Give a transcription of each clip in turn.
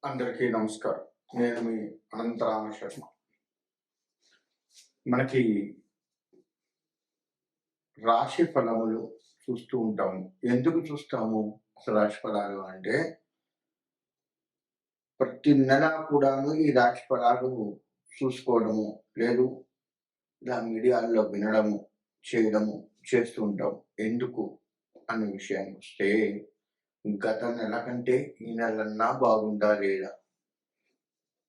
అందరికీ నమస్కారం. నేను మీ అనంతరామ శర్మ. మనకి రాశి ఫలములు చూస్తూ ఉంటాము. ఎందుకు చూస్తాము అసలు రాశి ఫలాలు అంటే, ప్రతి నెల కూడాను ఈ రాశి ఫలాలు చూసుకోవడము, లేదు ఇలా మీడియాల్లో వినడము, చేయడము చేస్తూ ఉంటాం. ఎందుకు అనే విషయానికొస్తే, గత నెల కంటే ఈ నెలన్నా బాగుందా లేదా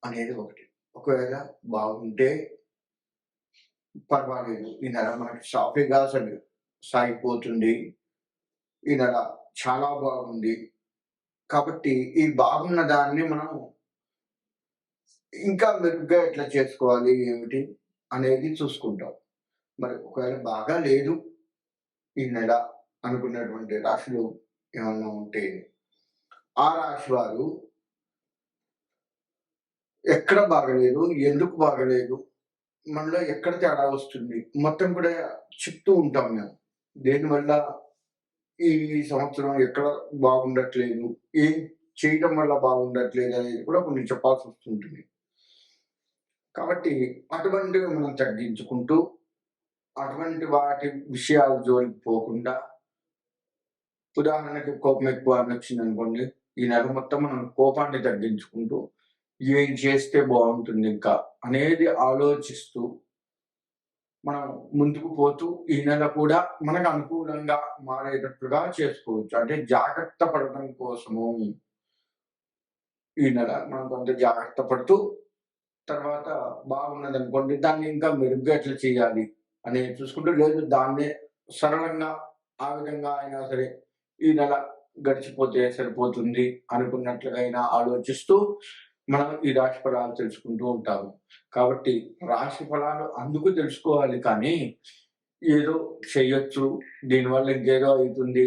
అనేది ఒకటి. ఒకవేళ బాగుంటే పర్వాలేదు. ఈ నెల మనకి సాఫీగా సాగిపోతుంది. ఈ నెల చాలా బాగుంది. కాబట్టి ఈ బాగున్న దాన్ని మనం ఇంకా మెరుగ్గా ఎట్లా చేసుకోవాలి, ఏమిటి అనేది చూసుకుంటాం. మరి ఒకవేళ బాగా లేదు ఈ నెల అనుకున్నటువంటి రాశులు ఏమన్నా ఉంటే, ఆ రాశి వారు ఎక్కడ బాగలేదు, ఎందుకు బాగలేదు, మనలో ఎక్కడ తేడా వస్తుంది, మొత్తం కూడా చెప్తూ ఉంటాం మేము. దేనివల్ల ఈ సంవత్సరం ఎక్కడ బాగుండట్లేదు, ఏం చేయటం వల్ల బాగుండట్లేదు అనేది కూడా కొన్ని చెప్పాల్సి వస్తుంటుంది. కాబట్టి అటువంటివి మనం తగ్గించుకుంటూ, అటువంటి వాటి విషయాల జోలికి పోకుండా, ఉదాహరణకి కోపం ఎక్కువ నచ్చిందనుకోండి, ఈ నెల మొత్తం మనం కోపాన్ని తగ్గించుకుంటూ, ఏం చేస్తే బాగుంటుంది ఇంకా అనేది ఆలోచిస్తూ మనం ముందుకు పోతూ ఈ నెల కూడా మనకు అనుకూలంగా మారేటట్లుగా చేసుకోవచ్చు. అంటే జాగ్రత్త పడటం కోసము ఈ నెల మనం కొంత జాగ్రత్త పడుతూ, తర్వాత బాగున్నదనుకోండి దాన్ని ఇంకా మెరుగ్గా ఎట్లా చేయాలి అనేది చూసుకుంటూ, లేదు దాన్నే సరళంగా ఆ విధంగా అయినా సరే ఈ నెల గడిచిపోతే సరిపోతుంది అనుకున్నట్లుగా అయినా ఆలోచిస్తూ మనం ఈ రాశి ఫలాలు తెలుసుకుంటూ ఉంటాము. కాబట్టి రాశి ఫలాలు అందుకు తెలుసుకోవాలి కానీ, ఏదో చెయ్యొచ్చు, దీనివల్ల ఇంకేదో అవుతుంది,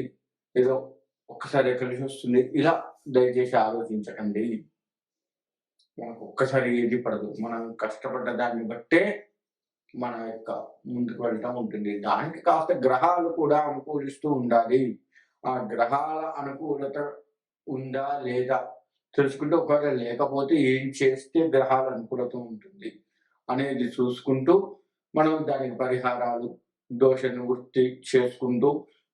ఏదో ఒక్కసారి కలిసి వస్తుంది, ఇలా దయచేసి ఆలోచించకండి. మనకు ఒక్కసారి ఏది పడదు. మనం కష్టపడ్డ దాన్ని బట్టే మన యొక్క ముందుకు వెళ్ళటం ఉంటుంది. దానికి కాస్త గ్రహాలు కూడా అనుకూలిస్తూ ఉండాలి. ఆ గ్రహాల అనుకూలత ఉందా లేదా తెలుసుకుంటూ, ఒకవేళ లేకపోతే ఏం చేస్తే గ్రహాల అనుకూలత ఉంటుంది అనేది చూసుకుంటూ, మనం దానికి పరిహారాలు, దోష నివృత్తి చేసుకుంటూ,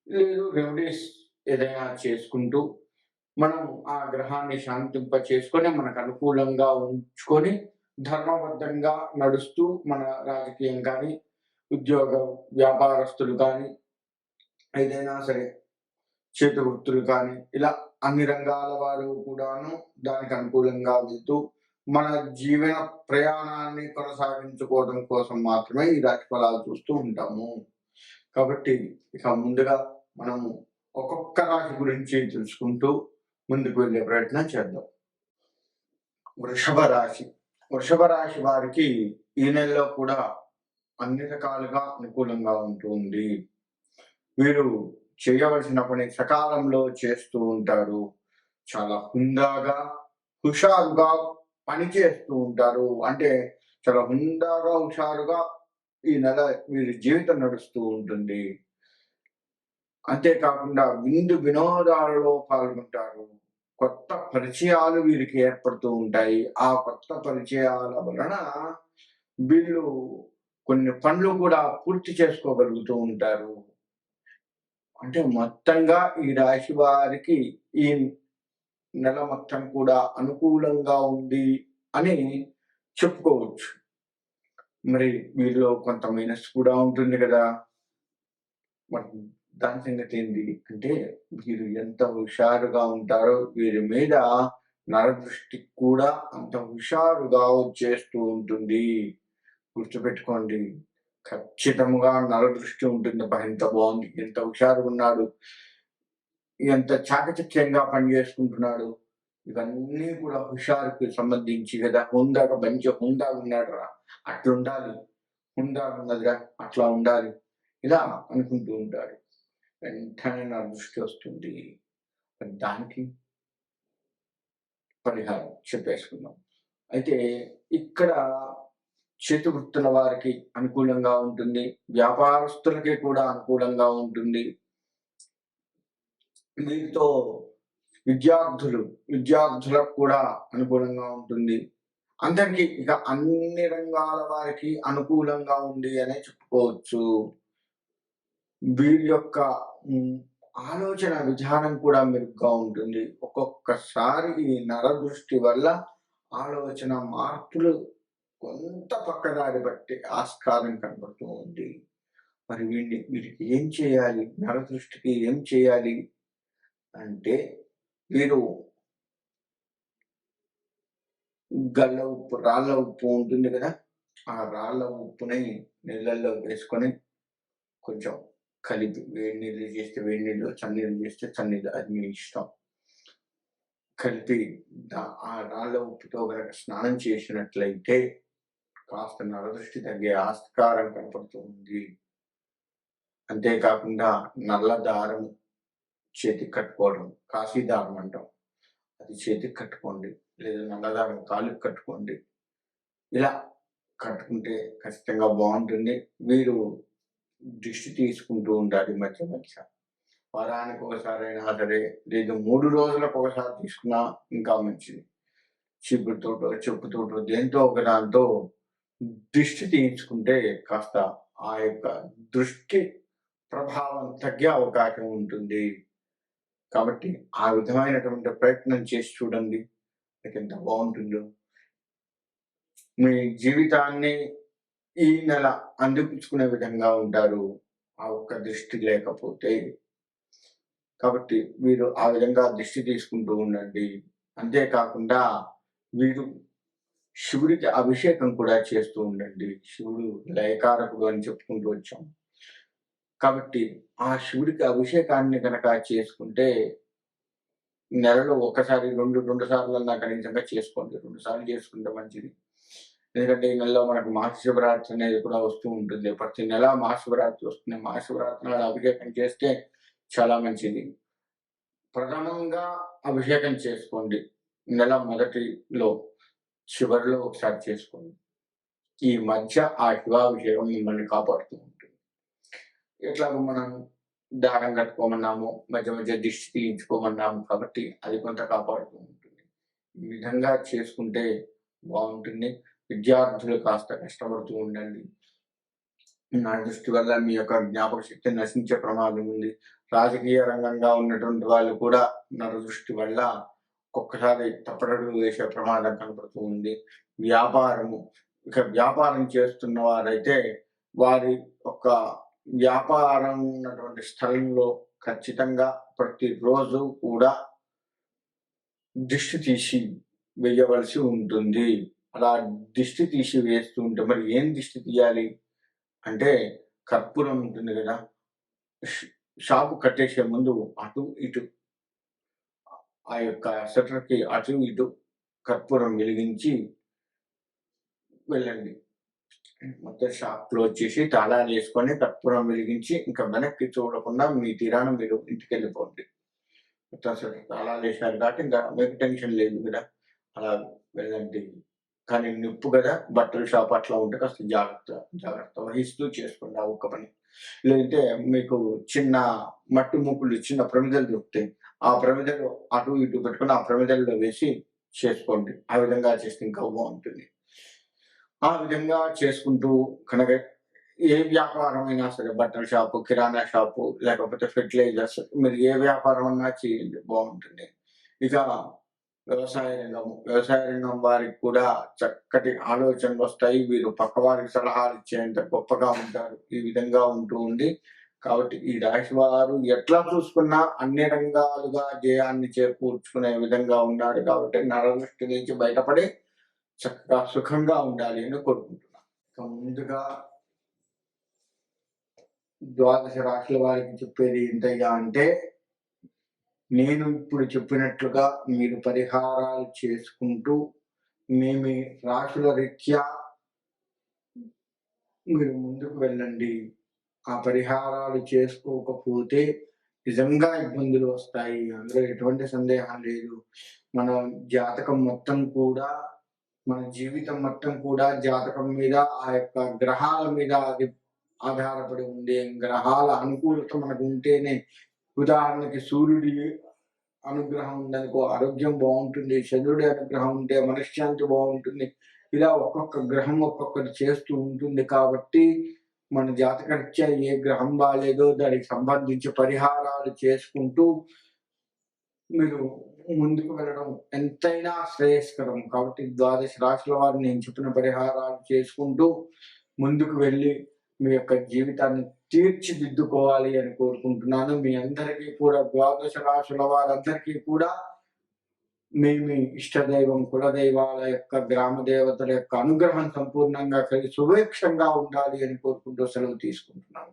లేదు రెమెడీస్ ఏదైనా చేసుకుంటూ, మనం ఆ గ్రహాన్ని శాంతింప చేసుకొని మనకు అనుకూలంగా ఉంచుకొని ధర్మబద్ధంగా నడుస్తూ, మన రాజకీయం కానీ, ఉద్యోగ వ్యాపారస్తులు కానీ, ఏదైనా సరే చేతి వృత్తులు కానీ, ఇలా అన్ని రంగాల వారు కూడాను దానికి అనుకూలంగా వెళ్తూ మన జీవన ప్రయాణాన్ని కొనసాగించుకోవడం కోసం మాత్రమే ఈ రాశి ఫలాలు చూస్తూ ఉంటాము. కాబట్టి ఇక ముందుగా మనము ఒక్కొక్క రాశి గురించి తెలుసుకుంటూ ముందుకు వెళ్ళే ప్రయత్నం చేద్దాం. వృషభ రాశి. వృషభ రాశి వారికి ఈ నెలలో కూడా అన్ని రకాలుగా అనుకూలంగా ఉంటుంది. వీరు చేయవలసిన పని సకాలంలో చేస్తూ ఉంటారు. చాలా హుందాగా, హుషారుగా పని చేస్తూ ఉంటారు. అంటే చాలా హుందాగా, హుషారుగా ఈ నెల వీరి జీవితం నడుస్తూ ఉంటుంది. అంతేకాకుండా విందు వినోదాలలో పాల్గొంటారు. కొత్త పరిచయాలు వీరికి ఏర్పడుతూ ఉంటాయి. ఆ కొత్త పరిచయాల వలన వీళ్ళు కొన్ని పనులు కూడా పూర్తి చేసుకోగలుగుతూ ఉంటారు. అంటే మొత్తంగా ఈ రాశి వారికి ఈ నెల మొత్తం కూడా అనుకూలంగా ఉంది అని చెప్పుకోవచ్చు. మరి వీరిలో కొంత మైనస్ కూడా ఉంటుంది కదా! మరి దాని సంగతి ఏంటి అంటే, వీరు ఎంత హుషారుగా ఉంటారో వీరి మీద నరదృష్టి కూడా అంత హుషారుగా వచ్చేస్తూ ఉంటుంది. గుర్తుపెట్టుకోండి. ఖచ్చితంగా నరదృష్టి ఉంటుంది. అబ్బా! ఎంత బాగుంది, ఎంత హుషారుగున్నాడు, ఎంత చాకచక్యంగా పనిచేసుకుంటున్నాడు. ఇవన్నీ కూడా హుషారుకి సంబంధించి కదా. హుందాగా మంచిగా హుందాగున్నాడురా, అట్లుండాలి. హుందాగున్నదిరా, అట్లా ఉండాలి. ఇలా అనుకుంటూ ఉంటాడు. వెంటనే నా దృష్టి వస్తుంది. దానికి పరిహారం చెప్పేసుకుందాం. అయితే ఇక్కడ చేతి వృత్తుల వారికి అనుకూలంగా ఉంటుంది. వ్యాపారస్తులకి కూడా అనుకూలంగా ఉంటుంది. వీరితో విద్యార్థులకు కూడా అనుకూలంగా ఉంటుంది. అందరికీ ఇక అన్ని రంగాల వారికి అనుకూలంగా ఉంది అనే చెప్పుకోవచ్చు. వీరి యొక్క ఆలోచన విధానం కూడా మెరుగ్గా ఉంటుంది. ఒక్కొక్కసారి ఈ నరదృష్టి వల్ల ఆలోచన మార్పులు కొంత పక్కదారి బట్టి ఆస్కారం కనబడుతూ ఉంది. మరి వీరికి ఏం చేయాలి? నరదృష్టికి ఏం చేయాలి అంటే, వీరు గల్ల ఉప్పు, రాళ్ళ ఉప్పు ఉంటుంది కదా, ఆ రాళ్ళ ఉప్పుని నీళ్ళల్లో వేసుకొని కొంచెం కలిపి, వేడి నీళ్ళు చేస్తే వేడి నీళ్ళు, చన్నీళ్ళు చేస్తే చన్నీళ్ళు, అది మీ ఇష్టం. కలిపి ఆ రాళ్ళ ఉప్పుతో కనుక స్నానం చేసినట్లయితే కాస్త నరదృష్టి తగ్గే ఆస్కారం కనపడుతుంది. అంతేకాకుండా నల్ల దారం చేతికి కట్టుకోవడం, కాశీ దారం అంటాం, అది చేతికి కట్టుకోండి, లేదా నల్లదారం కాలుకి కట్టుకోండి. ఇలా కట్టుకుంటే ఖచ్చితంగా బాగుంటుంది. వీరు దిష్టి తీసుకుంటూ ఉండాలి మధ్య మధ్య. వారానికి ఒకసారి అయినా సరే, లేదు 3 రోజులకు ఒకసారి తీసుకున్నా ఇంకా మంచిది. చీపురుతోటో చెప్పుతోటో దేంతో ఒక దాంతో దిష్టి తీయించుకుంటే కాస్త ఆ యొక్క దృష్టి ప్రభావం తగ్గే అవకాశం ఉంటుంది. కాబట్టి ఆ విధమైనటువంటి ప్రయత్నం చేసి చూడండి, మీకు ఎంత బాగుంటుందో. మీ జీవితాన్ని ఈ నెల అందిపుచ్చుకునే విధంగా ఉంటారు, ఆ ఒక్క దృష్టి లేకపోతే. కాబట్టి మీరు ఆ విధంగా దృష్టి తీసుకుంటూ ఉండండి. అంతేకాకుండా వీరు శివుడికి అభిషేకం కూడా చేస్తూ ఉండండి. శివుడు లయకారకుడు అని చెప్పుకుంటూ వచ్చాం. కాబట్టి ఆ శివుడికి అభిషేకాన్ని కనుక చేసుకుంటే నెలలో ఒకసారి, రెండు సార్లు కనీసంగా చేసుకోండి. 2 సార్లు చేసుకుంటే మంచిది. ఎందుకంటే ఈ నెలలో మనకు మహాశివరాత్రి అనేది కూడా వస్తూ ఉంటుంది. ప్రతి నెల మహాశివరాత్రి వస్తుంది. మహాశివరాత్రి నాడు అభిషేకం చేస్తే చాలా మంచిది. ప్రథమంగా అభిషేకం చేసుకోండి. నెల మొదటిలో, చివరిలో ఒకసారి చేసుకోండి. ఈ మధ్య ఆ శివాభిషేకం మిమ్మల్ని కాపాడుతూ ఉంటుంది. ఎట్లాగో మనం దారం కట్టుకోమన్నాము, మధ్య మధ్య దిష్టి తీయించుకోమన్నాము, కాబట్టి అది కొంత కాపాడుతూ ఉంటుంది. ఈ విధంగా చేసుకుంటే బాగుంటుంది. విద్యార్థులు కాస్త కష్టపడుతూ ఉండండి. నా దృష్టి వల్ల మీ యొక్క జ్ఞాపక శక్తి నశించే ప్రమాదం ఉంది. రాజకీయ రంగంగా ఉన్నటువంటి వాళ్ళు కూడా నరదృష్టి వల్ల ఒక్కొక్కసారి తప్పటడుగు వేసే ప్రమాదం కనపడుతూ ఉంది. వ్యాపారం చేస్తున్న వారైతే వారి యొక్క వ్యాపారం ఉన్నటువంటి స్థలంలో ఖచ్చితంగా ప్రతిరోజు కూడా దిష్టి తీసి వేయవలసి ఉంటుంది. అలా దిష్టి తీసి వేస్తూ ఉంటే, మరి ఏం దిష్టి తీయాలి అంటే, కర్పూరం ఉంటుంది కదా, షాపు కట్టేసే ముందు అటు ఇటు ఆ యొక్క షట్టర్‌కి అటు ఇటు కర్పూరం వెలిగించి వెళ్ళండి. మొత్తం షాప్ క్లోజ్ చేసి తాళాలు వేసుకొని కర్పూరం వెలిగించి ఇంకా వెనక్కి చూడకుండా మీ తీరాన మీరు ఇంటికెళ్ళిపోండి. మొత్తం తాళాలు వేసారు కాబట్టి ఇంకా మీకు టెన్షన్ లేదు కదా, అలా వెళ్ళండి. కానీ నిప్పు కదా, బట్టల షాప్ అట్లా ఉంటే కాస్త జాగ్రత్త వహిస్తూ చేసుకోండి ఆ ఒక్క పని. లేదంటే మీకు చిన్న మట్టి ముక్కులు, చిన్న ప్రమిదలు దొరుకుతాయి, ఆ ప్రమిదలు అటు ఇటు పెట్టుకొని ఆ ప్రమిదల్లో వేసి చేసుకోండి. ఆ విధంగా చేస్తే ఇంకా బాగుంటుంది. ఆ విధంగా చేసుకుంటూ కనుక ఏ వ్యాపారం అయినా సరే, బట్టల షాపు, కిరాణా షాపు, లేకపోతే ఫెర్టిలైజర్స్, మీరు ఏ వ్యాపారం అన్నా చేయండి, బాగుంటుంది. ఇక వ్యవసాయ రంగం వారికి కూడా చక్కటి ఆలోచనలు వస్తాయి. వీరు పక్క వారికి సలహాలు ఇచ్చేంత గొప్పగా ఉంటారు. ఈ విధంగా ఉంటూ ఉంది. కాబట్టి ఈ రాశి వారు ఎట్లా చూసుకున్నా అన్ని రంగాలుగా జయాన్ని చేకూర్చుకునే విధంగా ఉన్నారు. కాబట్టి నరదృష్టి నుంచి బయటపడి చక్కగా సుఖంగా ఉండాలి అని కోరుకుంటున్నాను. ఇక ముందుగా ద్వాదశ రాశుల వారికి చెప్పేది ఏంటయ్యా అంటే, నేను ఇప్పుడు చెప్పినట్లుగా మీరు పరిహారాలు చేసుకుంటూ మీ రాశుల రీత్యా మీరు ముందుకు వెళ్ళండి. ఆ పరిహారాలు చేసుకోకపోతే నిజంగా ఇబ్బందులు వస్తాయి, అందులో ఎటువంటి సందేహం లేదు. మన జాతకం మొత్తం కూడా, మన జీవితం మొత్తం కూడా జాతకం మీద, ఆ యొక్క గ్రహాల మీద అది ఆధారపడి ఉంది. గ్రహాల అనుకూలత మనకు ఉంటేనే, ఉదాహరణకి సూర్యుడి అనుగ్రహం ఉందనుకో ఆరోగ్యం బాగుంటుంది, చంద్రుడి అనుగ్రహం ఉంటే మనశ్శాంతి బాగుంటుంది. ఇలా ఒక్కొక్క గ్రహం ఒక్కొక్కటి చేస్తూ ఉంటుంది కాబట్టి మన జాతకరీత్యా ఏ గ్రహం బాలేదో దానికి సంబంధించి పరిహారాలు చేసుకుంటూ మీరు ముందుకు వెళ్ళడం ఎంతైనా శ్రేయస్కరం. కాబట్టి ద్వాదశ రాశుల వారు నేను చెప్పిన పరిహారాలు చేసుకుంటూ ముందుకు వెళ్ళి మీ యొక్క జీవితాన్ని తీర్చిదిద్దుకోవాలి అని కోరుకుంటున్నాను. మీ అందరికీ కూడా ద్వాదశ రాశుల వారందరికీ కూడా మీ ఇష్టదైవం, కులదైవాల యొక్క, గ్రామ దేవతల యొక్క అనుగ్రహం సంపూర్ణంగా కలిగి సుభిక్షంగా ఉండాలి అని కోరుకుంటూ సెలవు తీసుకుంటున్నాను.